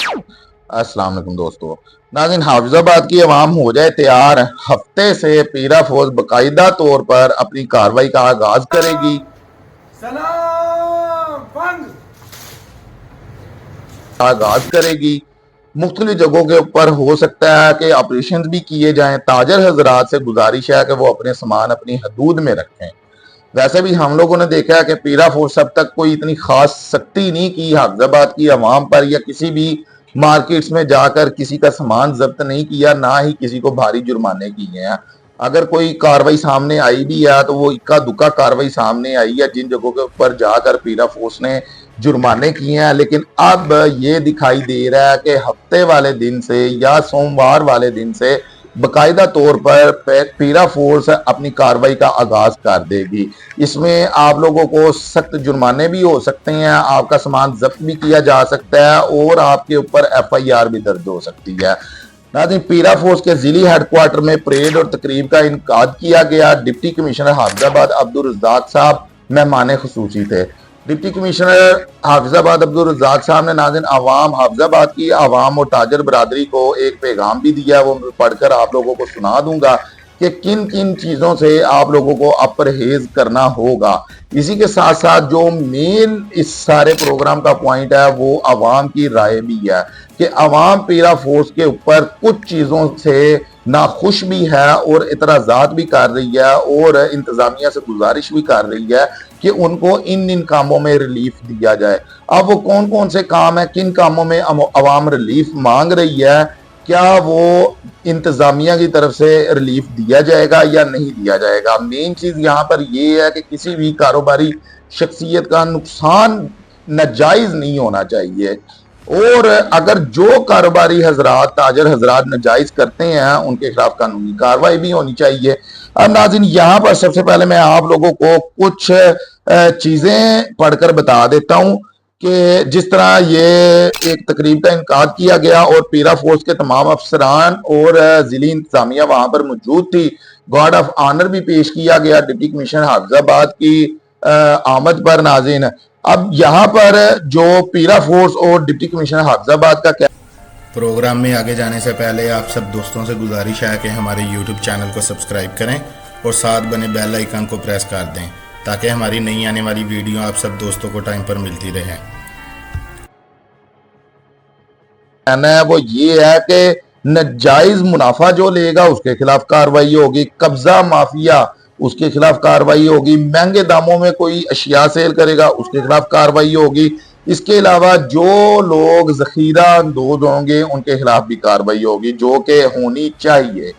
अस्सलाम वालेकुम दोस्तों। नाज़रीन, हाफिजाबाद की अवाम हो जाए तैयार। हफ्ते से पीरा फौज बाकायदा तौर पर अपनी कार्रवाई का आगाज करेगी। सलाम फंग मुख्तलिफ जगहों के ऊपर हो सकता है कि ऑपरेशन भी किए जाएं। ताजर हजरात से गुजारिश है कि वो अपने सामान अपनी हदूद में रखें। वैसे भी हम लोगों ने देखा है कि पीरा फोर्स अब तक कोई इतनी खास सख्ती नहीं की हाफिजाबाद की अवाम पर, या किसी भी मार्केट्स में जाकर किसी का सामान जब्त नहीं किया, ना ही किसी को भारी जुर्माने किए हैं। अगर कोई कार्रवाई सामने आई भी है तो वो इक्का दुक्का कार्रवाई सामने आई है जिन जगहों के ऊपर जाकर पीरा फोर्स ने जुर्माने किए हैं। लेकिन अब ये दिखाई दे रहा है कि हफ्ते वाले दिन से या सोमवार वाले दिन से बाकायदा तौर पर पीरा फोर्स अपनी कार्रवाई का आगाज कर देगी। इसमें आप लोगों को सख्त जुर्माने भी हो सकते हैं, आपका सामान जब्त भी किया जा सकता है और आपके ऊपर FIR भी दर्ज हो सकती है। नाज़रीन, पीरा फोर्स के जिली हेडक्वार्टर में परेड और तकरीब का इनकाद किया गया। डिप्टी कमिश्नर हाफिजाबाद अब्दुल रज़ाक साहब मेहमान खुसूसी थे। डिप्टी कमिश्नर हाफिजाबाद अब्दुल रज़ाक साहब ने नाज़रीन आवाम हाफिजाबाद की आवाम और ताजर बरादरी को एक पैगाम भी दिया, वो पढ़कर आप लोगों को सुना दूंगा कि किन किन चीज़ों से आप लोगों को अब परहेज करना होगा। इसी के साथ साथ जो मेन इस सारे प्रोग्राम का पॉइंट है वो आवाम की राय भी है कि आवाम पीरा फोर्स के ऊपर कुछ चीज़ों से नाखुश भी है और इतराज़ात भी कर रही है और इंतज़ामिया से गुजारिश भी कर रही है कि उनको इन कामों में रिलीफ दिया जाए। अब वो कौन कौन से काम है, किन कामों में अवाम रिलीफ मांग रही है, क्या वो इंतजामिया की तरफ से रिलीफ दिया जाएगा या नहीं दिया जाएगा। मेन चीज यहाँ पर ये है कि किसी भी कारोबारी शख्सियत का नुकसान नाजायज नहीं होना चाहिए, और अगर जो कारोबारी हजरात ताजर हजरात नाजायज करते हैं उनके खिलाफ कानूनी कार्रवाई भी होनी चाहिए। अब नाज़रीन, यहाँ पर सबसे पहले मैं आप लोगों को कुछ चीजें पढ़कर बता देता हूँ कि जिस तरह ये एक तकरीब का इनकाद किया गया और पीरा फोर्स के तमाम अफसरान और जिली इंतजामिया वहां पर मौजूद थी। गार्ड ऑफ ऑनर भी पेश किया गया डिप्टी कमिश्नर हाफिजाबाद की आमद पर। नाज़रीन, अब यहाँ पर जो पीरा फोर्स और डिप्टी कमिश्नर हाफिजाबाद का क्या प्रोग्राम में आगे जाने से पहले आप सब दोस्तों से गुजारिश है कि हमारे YouTube चैनल को सब्सक्राइब करें और साथ बने बेल आइकन को प्रेस कर दें ताकि हमारी नई आने वाली वीडियो आप सब दोस्तों को टाइम पर मिलती रहे। कहना है वो ये है कि नाजायज मुनाफा जो लेगा उसके खिलाफ कार्रवाई होगी, कब्जा माफिया उसके खिलाफ कार्रवाई होगी, महंगे दामों में कोई अशिया सेल करेगा उसके खिलाफ कार्रवाई होगी। इसके अलावा जो लोग जखीरा अंदोज होंगे उनके खिलाफ भी कार्रवाई होगी, जो कि होनी चाहिए।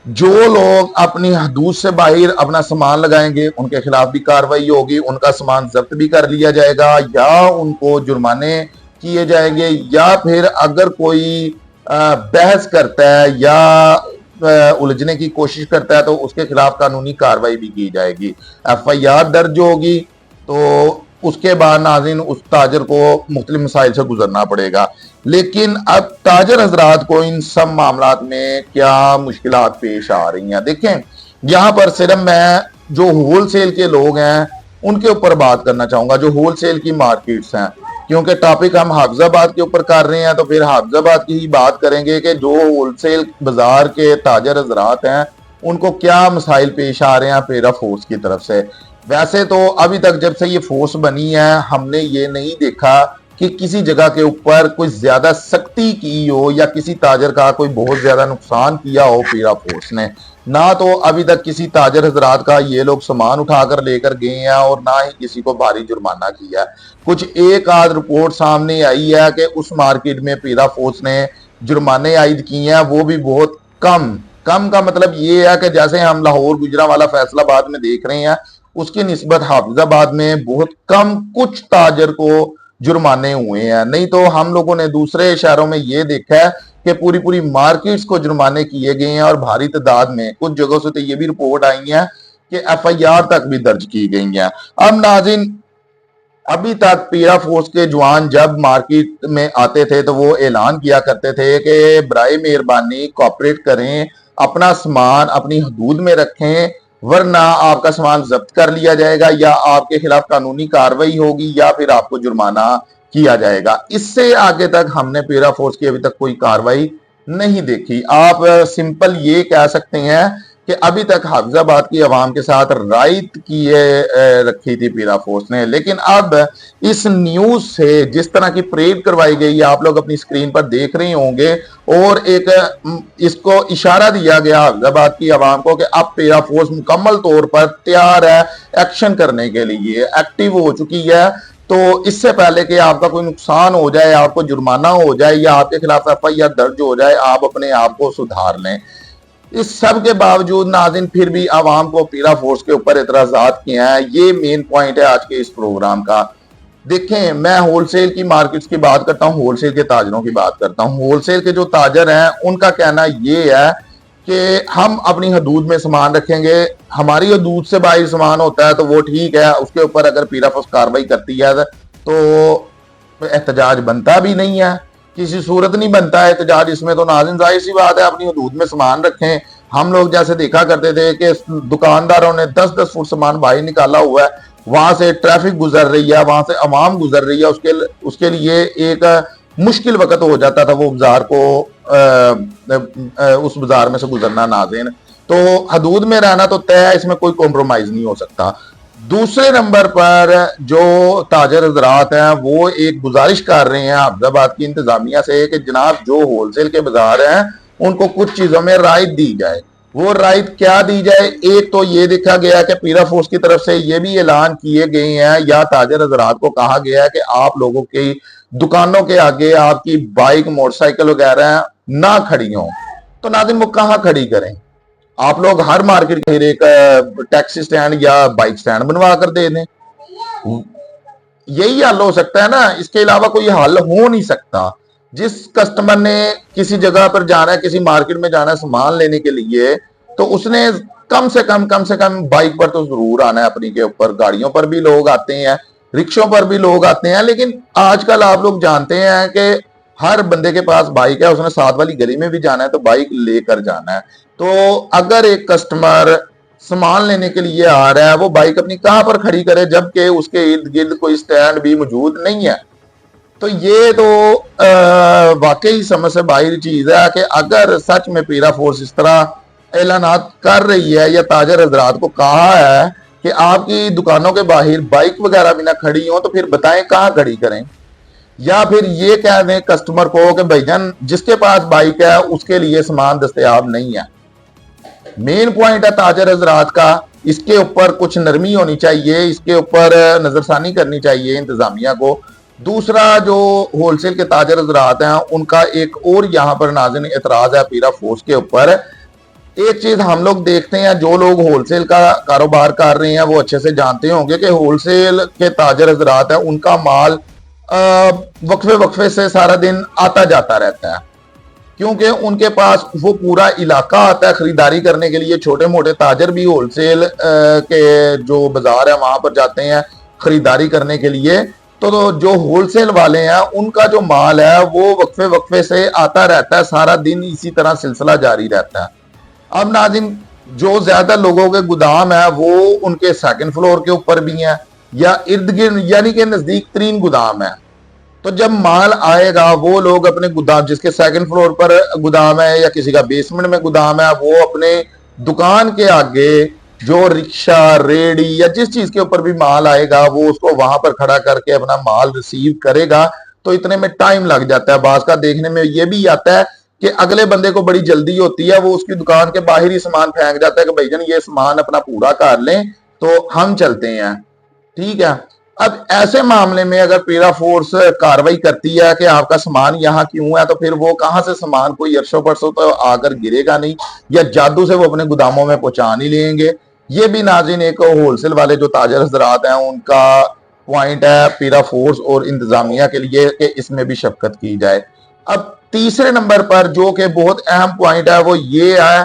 जो लोग अपनी हदूद से बाहर अपना सामान लगाएंगे उनके खिलाफ भी कार्रवाई होगी, उनका सामान जब्त भी कर लिया जाएगा या उनको जुर्माने किए जाएंगे, या फिर अगर कोई बहस करता है या उलझने की कोशिश करता है तो उसके खिलाफ कानूनी कार्रवाई भी की जाएगी, FIR दर्ज होगी। तो उसके बाद नाज़रीन उस ताजर को मुख्तलिफ मसाइल से गुजरना पड़ेगा। लेकिन अब ताजर हजरात को इन सब मामलात में क्या मुश्किलात पेश आ रही हैं, देखें यहाँ पर सिर्फ मैं जो होलसेल के लोग हैं उनके ऊपर बात करना चाहूंगा, जो होलसेल की मार्केट्स हैं, क्योंकि टॉपिक हम हाफिजाबाद के ऊपर कर रहे हैं तो फिर हाफिजाबाद की ही बात करेंगे कि जो होलसेल बाजार के ताजर हजरात हैं उनको क्या मसाइल पेश आ रहे हैं पीरा फोर्स की तरफ से। वैसे तो अभी तक जब से ये फोर्स बनी है हमने ये नहीं देखा कि किसी जगह के ऊपर कोई ज्यादा सख्ती की हो या किसी ताजर का कोई बहुत ज्यादा नुकसान किया हो पीरा फोर्स ने। ना तो अभी तक किसी ताजर हजरात का ये लोग सामान उठाकर लेकर गए हैं और ना ही किसी को भारी जुर्माना किया। कुछ एक आध रिपोर्ट सामने आई है कि उस मार्केट में पीरा फोर्स ने जुर्माने आयद किए हैं, वो भी बहुत कम। कम का मतलब ये है कि जैसे हम लाहौर, गुजरांवाला, फैसलाबाद में देख रहे हैं उसकी निस्बत हाफिजाबाद में बहुत कम कुछ ताजर को जुर्माने हुए हैं। नहीं तो हम लोगों ने दूसरे शहरों में ये देखा है कि पूरी पूरी मार्केट्स को जुर्माने किए गए हैं और भारी तादाद में कुछ जगहों से तो ये भी रिपोर्ट आई है कि FIR तक भी दर्ज की गई है। अब नाज़रीन, अभी तक पीरा फोर्स के जवान जब मार्केट में आते थे तो वो ऐलान किया करते थे कि बराए मेहरबानी कोऑपरेट करें, अपना सामान अपनी हदूद में रखें, वरना आपका सामान जब्त कर लिया जाएगा या आपके खिलाफ कानूनी कार्रवाई होगी या फिर आपको जुर्माना किया जाएगा। इससे आगे तक हमने पीरा फोर्स की अभी तक कोई कार्रवाई नहीं देखी। आप सिंपल ये कह सकते हैं कि अभी तक हाफिजाबाद की आवाम के साथ रायत किए रखी थी पीरा फोर्स ने, लेकिन अब इस न्यूज से जिस तरह की परेड करवाई गई है आप लोग अपनी स्क्रीन पर देख रहे होंगे, और एक इसको इशारा दिया गया हाफिजाबाद की आवाम को कि अब पीरा फोर्स मुकम्मल तौर पर तैयार है एक्शन करने के लिए, एक्टिव हो चुकी है। तो इससे पहले कि आपका कोई नुकसान हो जाए, आपको जुर्माना हो जाए या आपके खिलाफ एफआईआर दर्ज हो जाए, आप अपने आप को सुधार लें। इस सब के बावजूद नाज़रीन फिर भी आवाम को पीरा फोर्स के ऊपर एतराजात किए हैं। ये मेन पॉइंट है आज के इस प्रोग्राम का। देखें, मैं होलसेल की मार्केट्स की बात करता हूं, होलसेल के ताजरों की बात करता हूं। होलसेल के जो ताजर हैं उनका कहना ये है कि हम अपनी हदूद में सामान रखेंगे, हमारी हदूद से बाहर सामान होता है तो वो ठीक है, उसके ऊपर अगर पीरा फोर्स कार्रवाई करती है तो एहतजाज बनता भी नहीं है, किसी सूरत नहीं बनता है एहतजाज इसमें। तो नाज़रीन जाहिर सी बात है अपनी हदूद में सामान रखें। हम लोग जैसे देखा करते थे कि दुकानदारों ने 10-10 फुट सामान बाहर निकाला हुआ है, वहां से ट्रैफिक गुजर रही है, वहां से आवाम गुजर रही है, उसके लिए एक मुश्किल वक्त हो जाता था वो बाजार को उस बाजार में से गुजरना। नाज़रीन तो हदूद में रहना तो तय है, इसमें कोई कॉम्प्रोमाइज नहीं हो सकता। दूसरे नंबर पर जो ताजर हजरात हैं वो एक गुजारिश कर रहे हैं हाफिजाबाद की इंतजामिया से कि जनाब जो होलसेल के बाजार हैं उनको कुछ चीजों में रायत दी जाए। वो रायत क्या दी जाए? एक तो ये देखा गया कि पीरा फोर्स की तरफ से ये भी ऐलान किए गए हैं या ताजर हजरात को कहा गया है कि आप लोगों की दुकानों के आगे आपकी बाइक मोटरसाइकिल वगैरह ना खड़ी हो, तो नाज़रीन वो कहाँ खड़ी करें? आप लोग हर मार्केट के एक टैक्सी स्टैंड या बाइक स्टैंड बनवा कर दे दें, यही हल हो सकता है ना। इसके अलावा कोई हल हो नहीं सकता। जिस कस्टमर ने किसी जगह पर जाना है, किसी मार्केट में जाना है सामान लेने के लिए, तो उसने कम से कम बाइक पर तो जरूर आना है अपनी के ऊपर। गाड़ियों पर भी लोग आते हैं, रिक्शों पर भी लोग आते हैं, लेकिन आजकल आप लोग जानते हैं कि हर बंदे के पास बाइक है, उसने साथ वाली गली में भी जाना है तो बाइक लेकर जाना है। तो अगर एक कस्टमर सामान लेने के लिए आ रहा है, वो बाइक अपनी कहां पर खड़ी करे जबकि उसके इर्द गिर्द कोई स्टैंड भी मौजूद नहीं है? तो ये तो वाकई समझ से बाहर चीज है कि अगर सच में पीरा फोर्स इस तरह ऐलानात कर रही है या ताजर हजरात को कहा है कि आपकी दुकानों के बाहर बाइक वगैरह भी ना खड़ी हो, तो फिर बताएं कहाँ खड़ी करें। या फिर ये कह दें कस्टमर को कि भाईजान जिसके पास बाइक है उसके लिए सामान दस्तयाब नहीं है। मेन पॉइंट है ताजर हजरात का, इसके ऊपर कुछ नरमी होनी चाहिए, इसके ऊपर नजरसानी करनी चाहिए इंतजामिया को। दूसरा जो होलसेल के ताजर हजरात हैं उनका एक और यहाँ पर नाज़रीन एतराज है पीरा फोर्स के ऊपर। एक चीज हम लोग देखते हैं, जो लोग होलसेल का कारोबार कर रहे हैं वो अच्छे से जानते होंगे कि होलसेल के ताजर हजरात हैं उनका माल वक्फे वक्फे से सारा दिन आता जाता रहता है, क्योंकि उनके पास वो पूरा इलाका आता है खरीदारी करने के लिए। छोटे मोटे ताजर भी होलसेल के जो बाजार है वहां पर जाते हैं खरीदारी करने के लिए। तो जो होलसेल वाले हैं उनका जो माल है वो वक्फे वक्फे से आता रहता है, सारा दिन इसी तरह सिलसिला जारी रहता है। अब नाज़रीन जो ज्यादा लोगों के गोदाम है वो उनके सेकंड फ्लोर के ऊपर भी है या इर्द गिर्द यानी कि नजदीक तरीन गोदाम है। तो जब माल आएगा वो लोग अपने गोदाम, जिसके सेकंड फ्लोर पर गोदाम है या किसी का बेसमेंट में गोदाम है, वो अपने दुकान के आगे जो रिक्शा रेडी या जिस चीज के ऊपर भी माल आएगा वो उसको वहां पर खड़ा करके अपना माल रिसीव करेगा। तो इतने में टाइम लग जाता है। बाज का देखने में ये भी आता है कि अगले बंदे को बड़ी जल्दी होती है, वो उसकी दुकान के बाहर ही सामान फेंक जाता है कि भाईजान ये सामान अपना पूरा कर लें तो हम चलते हैं, ठीक है। अब ऐसे मामले में अगर पीरा फोर्स कार्रवाई करती है कि आपका सामान यहाँ क्यों है, तो फिर वो कहां से सामान कोई अरसों परसों तो आकर गिरेगा नहीं या जादू से वो अपने गोदामों में पहुंचा नहीं लेंगे। ये भी नाज़रीन एक होलसेल वाले जो ताजर हजरात हैं उनका पॉइंट है पीरा फोर्स और इंतजामिया के लिए कि इसमें भी शफकत की जाए। अब तीसरे नंबर पर जो कि बहुत अहम पॉइंट है वो ये है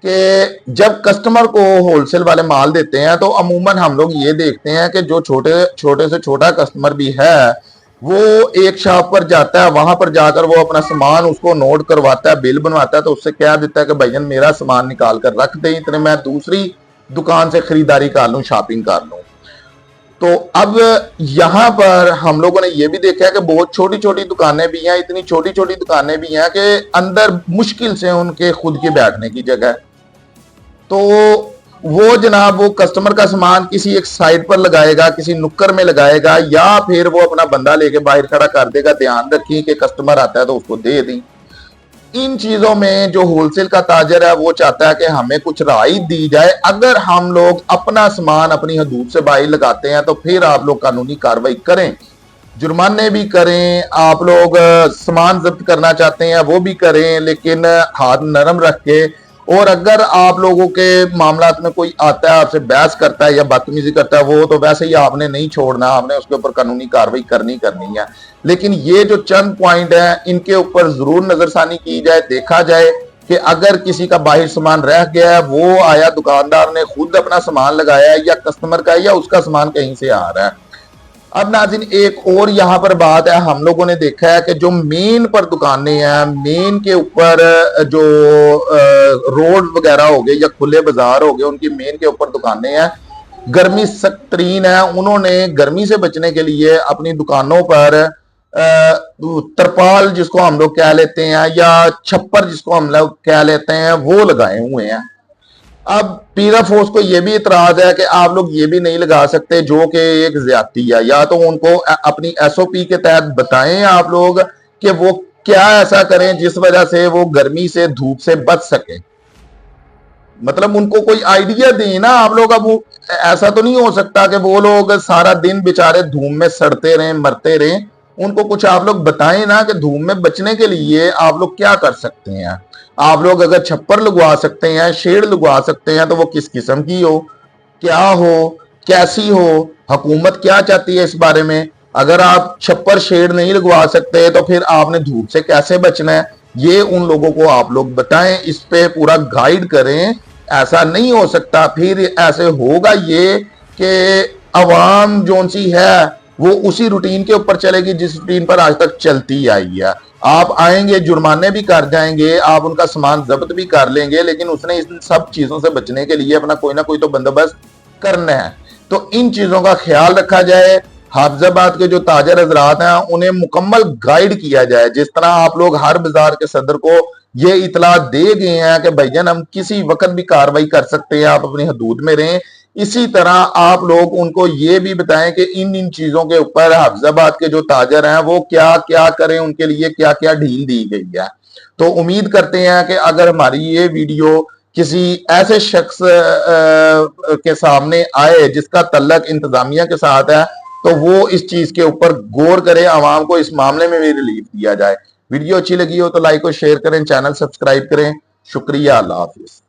कि जब कस्टमर को होलसेल वाले माल देते हैं तो अमूमन हम लोग ये देखते हैं कि जो छोटे से छोटा कस्टमर भी है वो एक शॉप पर जाता है, वहां पर जाकर वो अपना सामान उसको नोट करवाता है, बिल बनवाता है, तो उससे कह देता है कि भाईजान मेरा सामान निकाल कर रख दे, इतने मैं दूसरी दुकान से खरीदारी कर लूं, शॉपिंग कर लूं। तो अब यहां पर हम लोगों ने यह भी देखा है कि बहुत छोटी छोटी दुकानें भी हैं, इतनी छोटी छोटी दुकानें भी हैं कि अंदर मुश्किल से उनके खुद के बैठने की जगह है। तो वो जनाब वो कस्टमर का सामान किसी एक साइड पर लगाएगा, किसी नुक्कर में लगाएगा, या फिर वो अपना बंदा लेके बाहर खड़ा कर देगा। ध्यान रखिए कि कस्टमर आता है तो उसको दे दें। इन चीजों में जो होलसेल का ताजर है वो चाहता है कि हमें कुछ राहत दी जाए। अगर हम लोग अपना सामान अपनी हदूद से बाहर लगाते हैं तो फिर आप लोग कानूनी कार्रवाई करें, जुर्माने भी करें। आप लोग सामान जब्त करना चाहते हैं वो भी करें, लेकिन हाथ नरम रख के। और अगर आप लोगों के मामलात में कोई आता है, आपसे बहस करता है या बदतमीजी करता है, वो तो वैसे ही आपने नहीं छोड़ना, आपने उसके ऊपर कानूनी कार्रवाई करनी है। लेकिन ये जो चंद पॉइंट है इनके ऊपर जरूर नजरसानी की जाए, देखा जाए कि अगर किसी का बाहर सामान रह गया है, वो आया दुकानदार ने खुद अपना सामान लगाया है या कस्टमर का है या उसका सामान कहीं से आ रहा है। अब नाज़रीन एक और यहाँ पर बात है, हम लोगों ने देखा है कि जो मेन पर दुकानें हैं, मेन के ऊपर जो रोड वगैरह हो गए या खुले बाजार हो गए, उनकी मेन के ऊपर दुकानें हैं, गर्मी सख्त तरीन है। उन्होंने गर्मी से बचने के लिए अपनी दुकानों पर तरपाल जिसको हम लोग कह लेते हैं या छप्पर जिसको हम लोग कह लेते हैं वो लगाए हुए हैं। अब पीरा फोर्स को यह भी इतराज है कि आप लोग ये भी नहीं लगा सकते, जो कि एक ज्यादती है। या तो उनको अपनी एसओपी के तहत बताएं आप लोग कि वो क्या ऐसा करें जिस वजह से वो गर्मी से धूप से बच सके। मतलब उनको कोई आइडिया दें ना आप लोग। अब वो ऐसा तो नहीं हो सकता कि वो लोग सारा दिन बेचारे धूप में सड़ते रहें, मरते रहें। उनको कुछ आप लोग बताएं ना कि धूप में बचने के लिए आप लोग क्या कर सकते हैं। आप लोग अगर छप्पर लगवा सकते हैं, शेड लगवा सकते हैं, तो वो किस किस्म की हो, क्या हो, कैसी हो, हुकूमत क्या चाहती है इस बारे में। अगर आप छप्पर शेड नहीं लगवा सकते तो फिर आपने धूप से कैसे बचना है, ये उन लोगों को आप लोग बताएं, इस पे पूरा गाइड करें। ऐसा नहीं हो सकता, फिर ऐसे होगा ये कि अवाम जोन सी है वो उसी रूटीन के ऊपर चलेगी जिस रूटीन पर आज तक चलती आई है। आप आएंगे, जुर्माने भी कर जाएंगे, आप उनका सामान जब्त भी कर लेंगे, लेकिन उसने इन सब चीजों से बचने के लिए अपना कोई ना कोई तो बंदोबस्त करना है। तो इन चीजों का ख्याल रखा जाए। हाफिजाबाद के जो ताजर हजरात हैं उन्हें मुकम्मल गाइड किया जाए। जिस तरह आप लोग हर बाजार के सदर को ये इतला दे गए हैं कि भाईजान हम किसी वक्त भी कार्रवाई कर सकते हैं, आप अपनी हदूद में रहें, इसी तरह आप लोग उनको ये भी बताएं कि इन चीजों के ऊपर हाफिजाबाद के जो ताजर हैं वो क्या क्या करें, उनके लिए क्या क्या ढील दी गई है। तो उम्मीद करते हैं कि अगर हमारी ये वीडियो किसी ऐसे शख्स के सामने आए जिसका तल्लक इंतजामिया के साथ है, तो वो इस चीज के ऊपर गौर करे, आवाम को इस मामले में भी रिलीफ दिया जाए। वीडियो अच्छी लगी हो तो लाइक और शेयर करें, चैनल सब्सक्राइब करें। शुक्रिया, अल्लाह हाफिज।